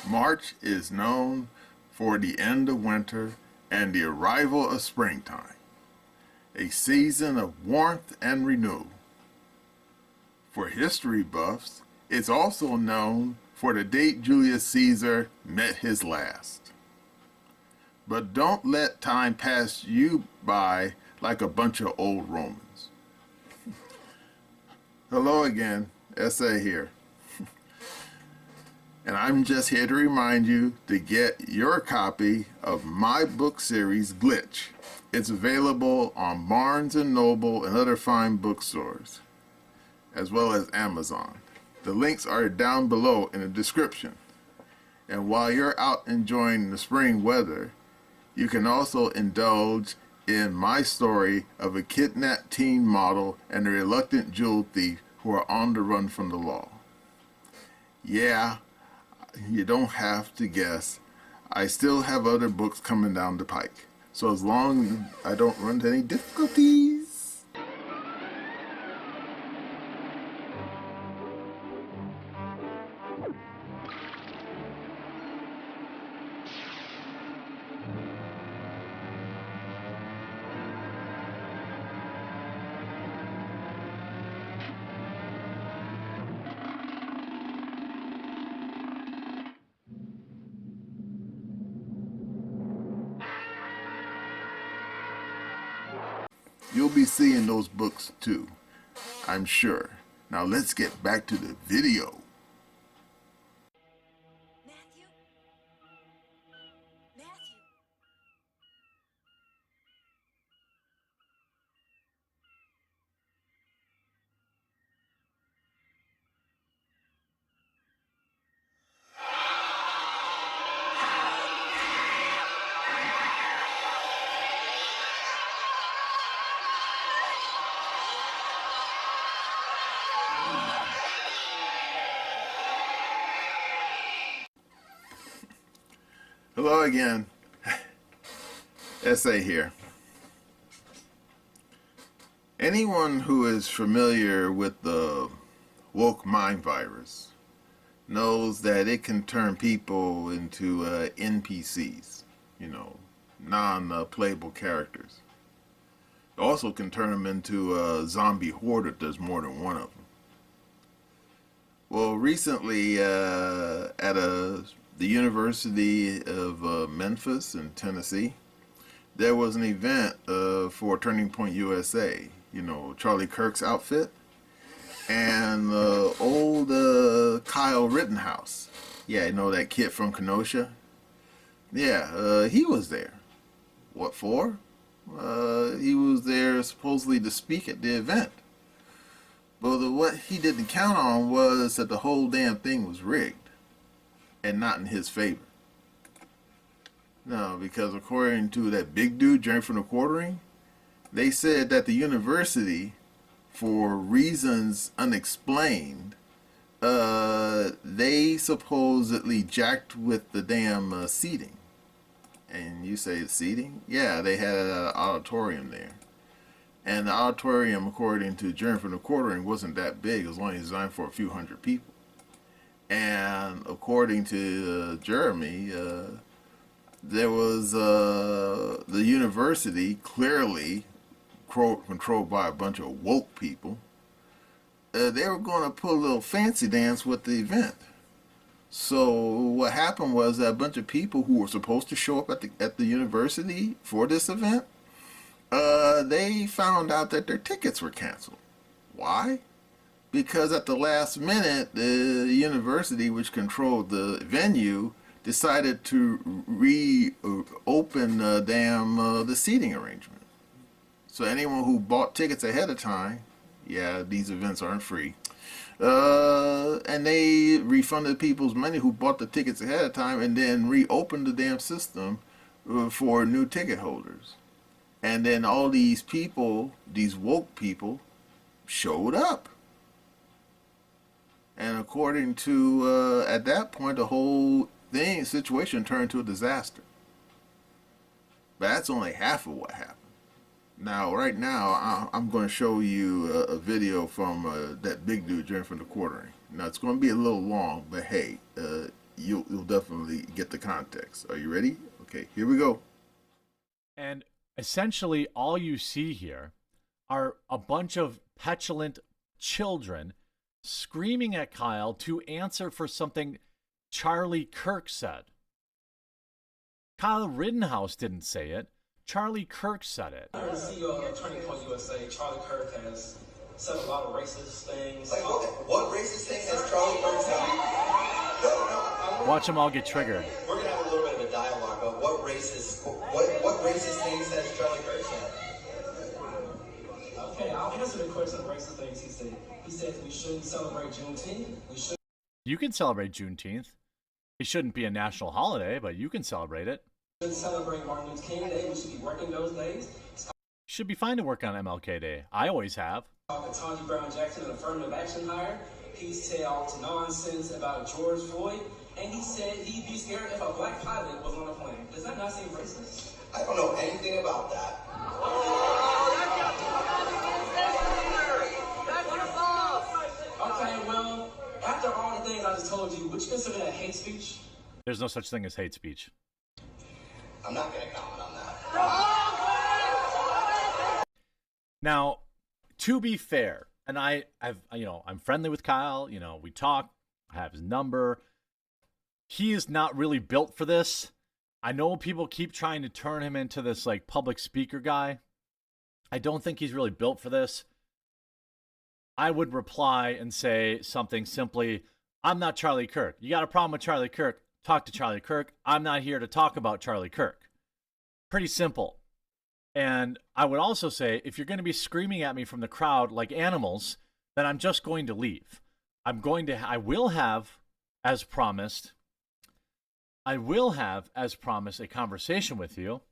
March is known for the end of winter and the arrival of springtime, a season of warmth and renewal. For history buffs, it's also known for the date Julius Caesar met his last. But don't let time pass you by like a bunch of old Romans. Hello again, SA here. And I'm just here to remind you to get your copy of my book series, Glitch. It's available on Barnes & Noble and other fine bookstores, as well as Amazon. The links are down below in the description. And while you're out enjoying the spring weather, you can also indulge in my story of a kidnapped teen model and a reluctant jewel thief who are on the run from the law. Yeah, you don't have to guess. I still have other books coming down the pike. So as long as I don't run into any difficulties. You'll be seeing those books too, I'm sure. Now let's get back to the video. Matthew? Matthew? Hello again, SA here. Anyone who is familiar with the woke mind virus knows that it can turn people into NPCs, non-playable characters. It also can turn them into a zombie horde if there's more than one of them. Well, recently at the University of Memphis in Tennessee, there was an event for Turning Point USA, Charlie Kirk's outfit, and old Kyle Rittenhouse. Yeah, that kid from Kenosha? Yeah, he was there. What for? He was there supposedly to speak at the event. But what he didn't count on was that the whole damn thing was rigged and not in his favor. No, because according to that big dude, Jerry from the Quartering, they said that the university, for reasons unexplained, they supposedly jacked with the damn seating. And you say seating? Yeah, they had an auditorium there. And the auditorium, according to Jerry from the Quartering, wasn't that big. It was only designed for a few hundred people. And according to Jeremy, there was the university, clearly controlled by a bunch of woke people. They were going to put a little fancy dance with the event. So what happened was that a bunch of people who were supposed to show up at the university for this event, they found out that their tickets were canceled. Why? Because at the last minute, the university, which controlled the venue, decided to reopen the seating arrangement. So anyone who bought tickets ahead of time, yeah, these events aren't free, and they refunded people's money who bought the tickets ahead of time and then reopened the damn system for new ticket holders. And then all these people, these woke people, showed up. And according to, at that point, the whole situation turned into a disaster. But that's only half of what happened. Now, right now, I'm going to show you a video from that big dude, Jerry from the Quartering. Now, it's going to be a little long, but hey, you'll definitely get the context. Are you ready? Okay, here we go. And essentially, all you see here are a bunch of petulant children screaming at Kyle to answer for something Charlie Kirk said. Kyle Rittenhouse didn't say it. Charlie Kirk said it. The CEO of Turning Point USA, Charlie Kirk, has said a lot of racist things. Like, what racist thing has Charlie Kirk said? No. Watch them all get triggered. We're going to have a little bit of a dialogue, but what racist things has Charlie Kirk said? Okay, I'll answer the question of racist things he said. He says we shouldn't celebrate Juneteenth. You can celebrate Juneteenth. It shouldn't be a national holiday, but you can celebrate it. We shouldn't celebrate Martin Luther King Day. We should be working those days. Should be fine to work on MLK Day. I always have. Ketanji Brown Jackson, an affirmative action hire. He said all this nonsense about George Floyd, and he said he'd be scared if a black pilot was on a plane. Does that not seem racist? I don't know anything about that. Okay, well, after all the things I just told you, would you consider that hate speech? There's no such thing as hate speech. I'm not going to comment on that. Now, to be fair, and I'm friendly with Kyle. We talk. I have his number. He is not really built for this. I know people keep trying to turn him into this like public speaker guy. I don't think he's really built for this. I would reply and say something simply, I'm not Charlie Kirk. You got a problem with Charlie Kirk? Talk to Charlie Kirk. I'm not here to talk about Charlie Kirk. Pretty simple. And I would also say, if you're going to be screaming at me from the crowd like animals, then I'm just going to leave. I will have, as promised, a conversation with you.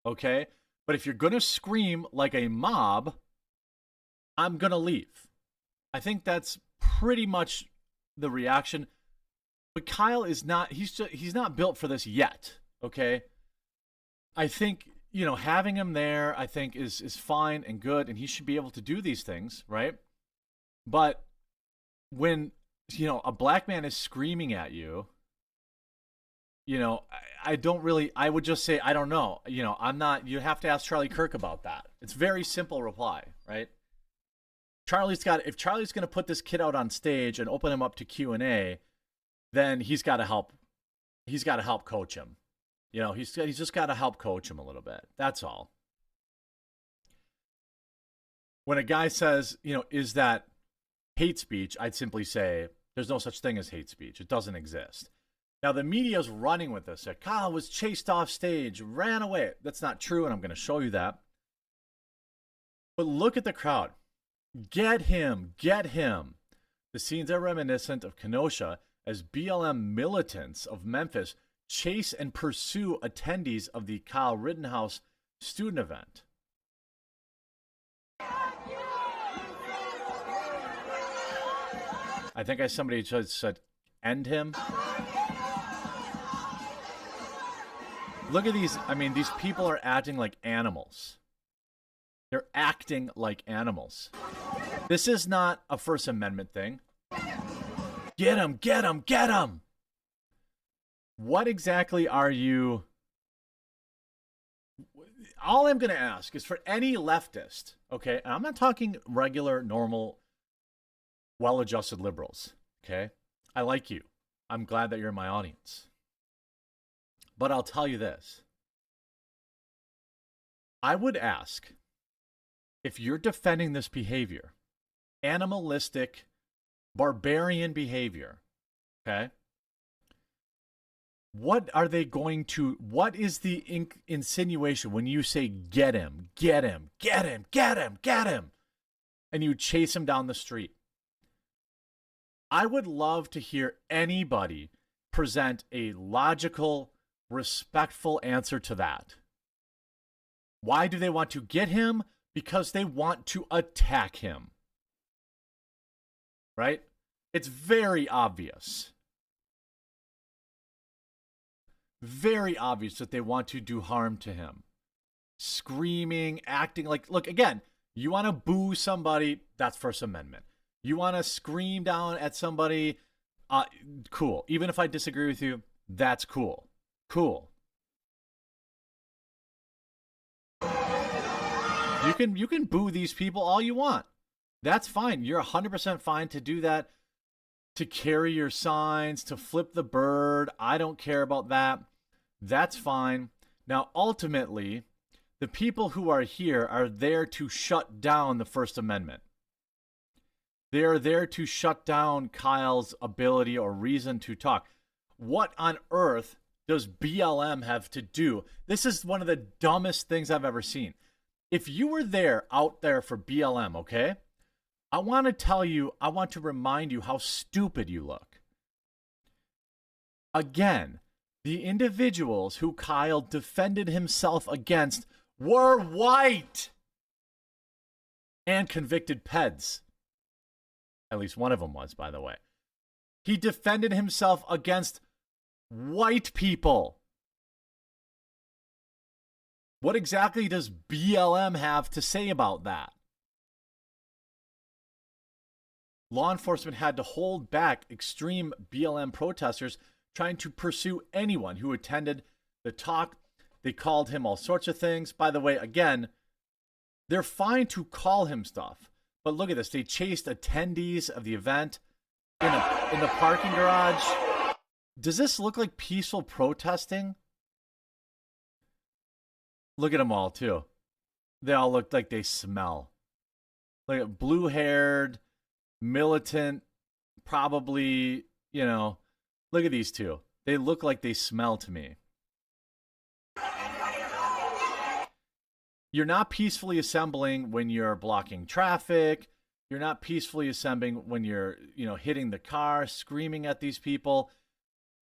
Okay? But if you're going to scream like a mob, I'm going to leave. I think that's pretty much the reaction. But Kyle is not, he's not built for this yet. Okay? I think, having him there, I think is fine and good, and he should be able to do these things, right? But when, a black man is screaming at you, I would just say, I don't know. You have to ask Charlie Kirk about that. It's a very simple reply, right? If Charlie's going to put this kid out on stage and open him up to Q&A, then he's got to help coach him. He's just got to help coach him a little bit. That's all. When a guy says, is that hate speech, I'd simply say, there's no such thing as hate speech. It doesn't exist. Now, the media's running with this. Kyle was chased off stage, ran away. That's not true, and I'm going to show you that. But look at the crowd. Get him, get him. The scenes are reminiscent of Kenosha as BLM militants of Memphis chase and pursue attendees of the Kyle Rittenhouse student event. I think somebody just said, end him. Look at these. These people are acting like animals. They're acting like animals. This is not a First Amendment thing. Get him, get him, get him. What exactly are you? All I'm going to ask is for any leftist, okay? And I'm not talking regular, normal, well-adjusted liberals, okay? I like you. I'm glad that you're in my audience. But I'll tell you this. I would ask, if you're defending this behavior, animalistic, barbarian behavior, okay? What is the insinuation when you say, get him, get him, get him, get him, get him, and you chase him down the street? I would love to hear anybody present a logical, respectful answer to that. Why do they want to get him? Because they want to attack him. Right? It's very obvious. Very obvious that they want to do harm to him. Screaming, acting like, look, again, you want to boo somebody, that's First Amendment. You want to scream down at somebody, Cool. Even if I disagree with you, that's cool. Cool. You can boo these people all you want. That's fine. You're 100% fine to do that, to carry your signs, to flip the bird. I don't care about that. That's fine. Now, ultimately, the people who are here are there to shut down the First Amendment. They are there to shut down Kyle's ability or reason to talk. What on earth does BLM have to do? This is one of the dumbest things I've ever seen. If you were out there for BLM, okay? I want to remind you how stupid you look. Again, the individuals who Kyle defended himself against were white and convicted peds. At least one of them was, by the way. He defended himself against white people. What exactly does BLM have to say about that? Law enforcement had to hold back extreme BLM protesters trying to pursue anyone who attended the talk. They called him all sorts of things. By the way, again, they're fine to call him stuff. But look at this. They chased attendees of the event in the parking garage. Does this look like peaceful protesting? Look at them all, too. They all look like they smell. Look at blue-haired, militant, probably, look at these two. They look like they smell to me. You're not peacefully assembling when you're blocking traffic. You're not peacefully assembling when you're, hitting the car, screaming at these people.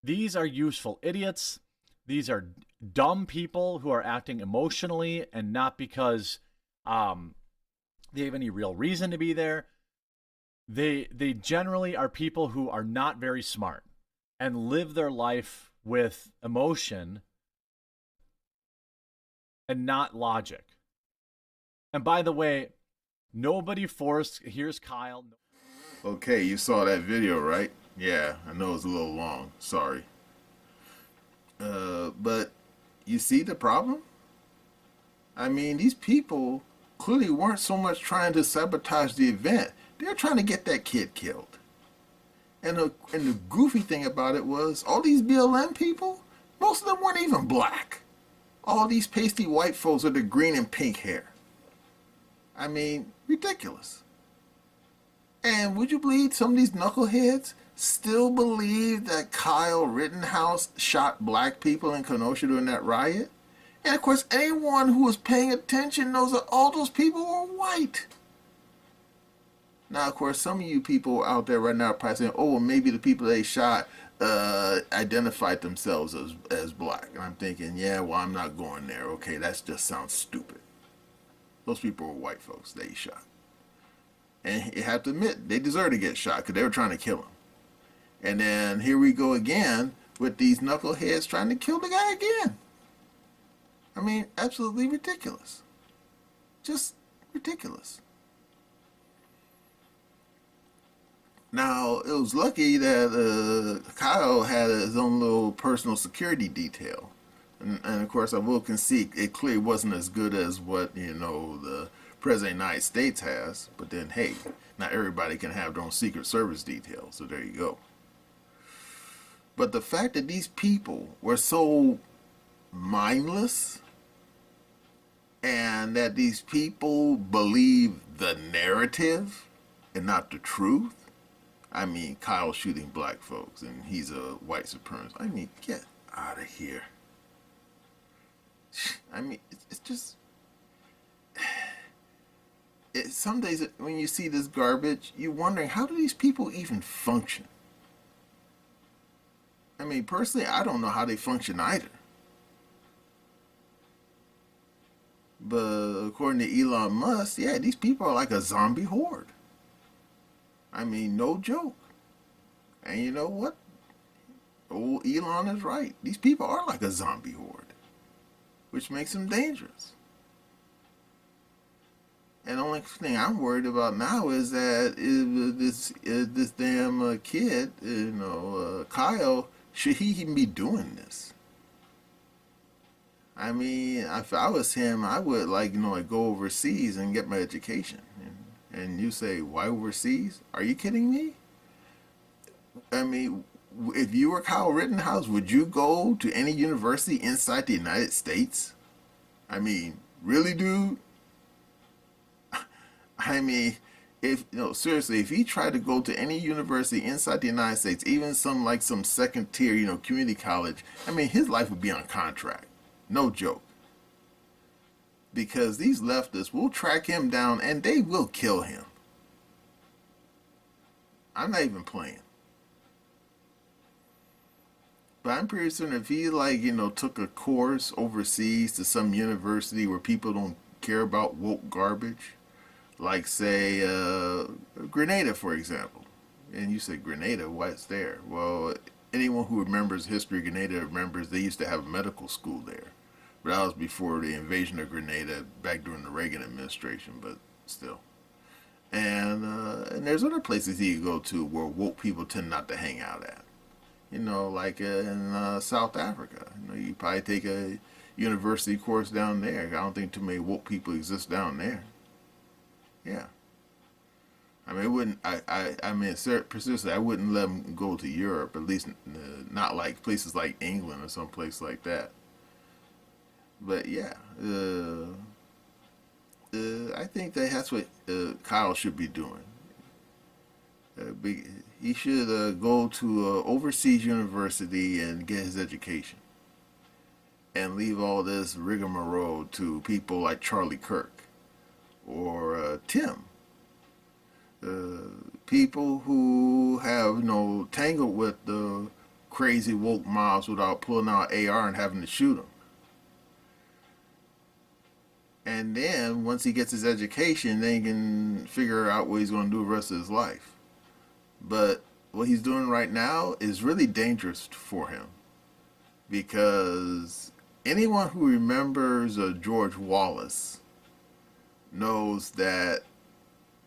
These are useful idiots. These are dumb people who are acting emotionally and not because they have any real reason to be there. They generally are people who are not very smart and live their life with emotion and not logic. And by the way, nobody forced. Here's Kyle. Okay, you saw that video, right? Yeah, I know it's a little long. Sorry. But you see the problem? I mean, these people clearly weren't so much trying to sabotage the event. They're trying to get that kid killed. And the goofy thing about it was, all these BLM people, most of them weren't even black. All these pasty white folks with the green and pink hair. I mean, ridiculous. And would you believe some of these knuckleheads still believe that Kyle Rittenhouse shot black people in Kenosha during that riot? And of course, anyone who was paying attention knows that all those people were white. Now, of course, some of you people out there right now are probably saying, oh, well, maybe the people they shot identified themselves as black. And I'm thinking, yeah, well, I'm not going there. Okay, that just sounds stupid. Those people were white folks they shot. And you have to admit, they deserve to get shot because they were trying to kill him. And then here we go again with these knuckleheads trying to kill the guy again. I mean, absolutely ridiculous. Just ridiculous. Now, it was lucky that Kyle had his own little personal security detail. And of course, I will concede it clearly wasn't as good as what, the President of the United States has. But then, hey, not everybody can have their own Secret Service detail. So there you go. But the fact that these people were so mindless and that these people believe the narrative and not the truth. I mean, Kyle's shooting black folks and he's a white supremacist. I mean, get out of here. I mean, it's just... some days when you see this garbage, you're wondering, how do these people even function? I mean, personally, I don't know how they function either. But according to Elon Musk, yeah, these people are like a zombie horde. I mean, no joke. And you know what? Old Elon is right. These people are like a zombie horde, which makes them dangerous. And the only thing I'm worried about now is that this damn kid, Kyle, should he even be doing this? I mean, if I was him, I would like go overseas and get my education. And you say, why overseas? Are you kidding me? I mean, if you were Kyle Rittenhouse, would you go to any university inside the United States? I mean, really, dude? I mean, if seriously, if he tried to go to any university inside the United States, even some second tier, community college, I mean, his life would be on contract. No joke. Because these leftists will track him down and they will kill him. I'm not even playing. But I'm pretty certain if he took a course overseas to some university where people don't care about woke garbage, like say Grenada, for example. And you say Grenada, what's there? Well, anyone who remembers history of Grenada remembers they used to have a medical school there. But that was before the invasion of Grenada back during the Reagan administration, but still. And there's other places you can go to where woke people tend not to hang out at. Like in South Africa. You probably take a university course down there. I don't think too many woke people exist down there. Yeah. I mean, it wouldn't. I mean, persistently, I wouldn't let them go to Europe. At least not like places like England or someplace like that. But yeah, I think that's what Kyle should be doing. He should go to a overseas university and get his education, and leave all this rigmarole to people like Charlie Kirk or Tim. People who have tangled with the crazy woke mobs without pulling out AR and having to shoot them. And then once he gets his education, then he can figure out what he's going to do the rest of his life. But what he's doing right now is really dangerous for him, because anyone who remembers George Wallace knows that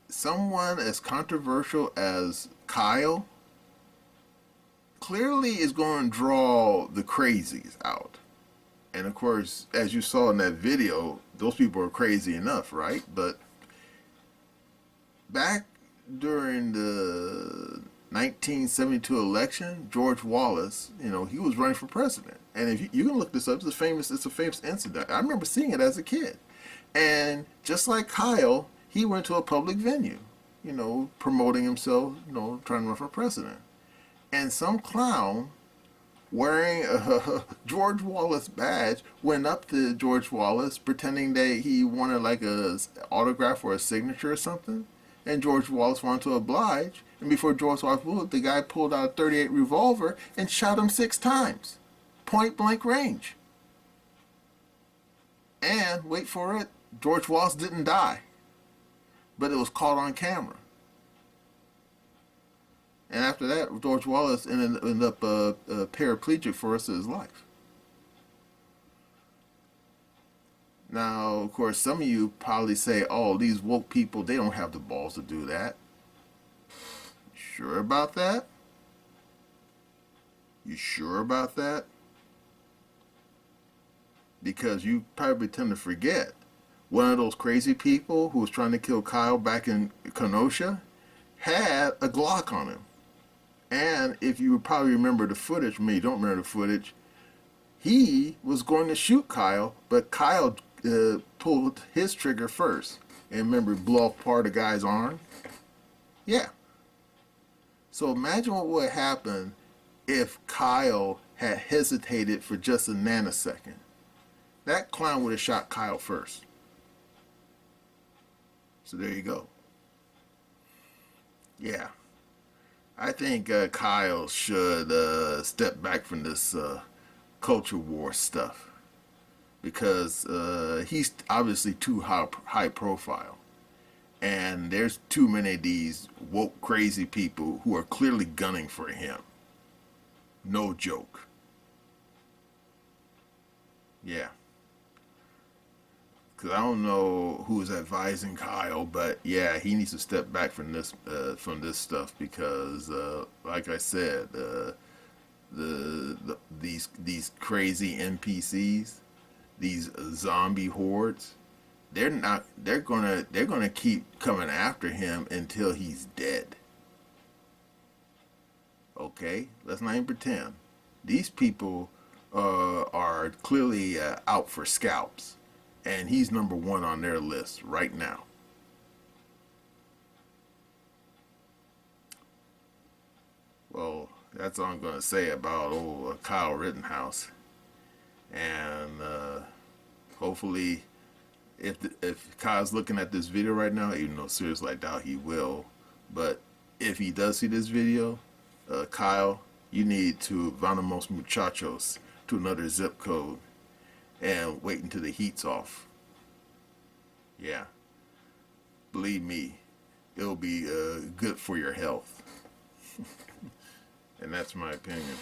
someone as controversial as Kyle clearly is going to draw the crazies out. And of course, as you saw in that video, those people are crazy enough, right? But back during the 1972 election, George Wallace, he was running for president. And if you can look this up, it's a famous incident. I remember seeing it as a kid. And just like Kyle, he went to a public venue, promoting himself, trying to run for president. And some clown wearing a George Wallace badge went up to George Wallace pretending that he wanted like a autograph or a signature or something. And George Wallace wanted to oblige. And before George Wallace moved, the guy pulled out a .38 revolver and shot him 6 times. Point blank range. And, wait for it, George Wallace didn't die. But it was caught on camera. And after that, George Wallace ended up paraplegic for the rest of his life. Now, of course, some of you probably say, oh, these woke people, they don't have the balls to do that. Sure about that? You sure about that? Because you probably tend to forget. One of those crazy people who was trying to kill Kyle back in Kenosha had a Glock on him. And if you probably remember the footage, maybe you don't remember the footage, he was going to shoot Kyle, but Kyle pulled his trigger first. And remember, blew off part of the guy's arm? Yeah. So imagine what would happen if Kyle had hesitated for just a nanosecond. That clown would have shot Kyle first. So there you go. Yeah. I think Kyle should step back from this culture war stuff, because he's obviously too high profile. And there's too many of these woke crazy people who are clearly gunning for him. No joke. Yeah. because I don't know who's advising Kyle, but yeah, he needs to step back from this stuff because, like I said, these crazy NPCs, these zombie hordes, they're gonna keep coming after him until he's dead. Okay, let's not even pretend. These people are clearly out for scalps, and he's number one on their list right now. Well, that's all I'm going to say about old Kyle Rittenhouse. And hopefully, if Kyle's looking at this video right now, even though seriously I doubt he will, but if he does see this video, Kyle, you need to vamos muchachos to another zip code and wait until the heat's off. Yeah, believe me, it'll be good for your health. And that's my opinion.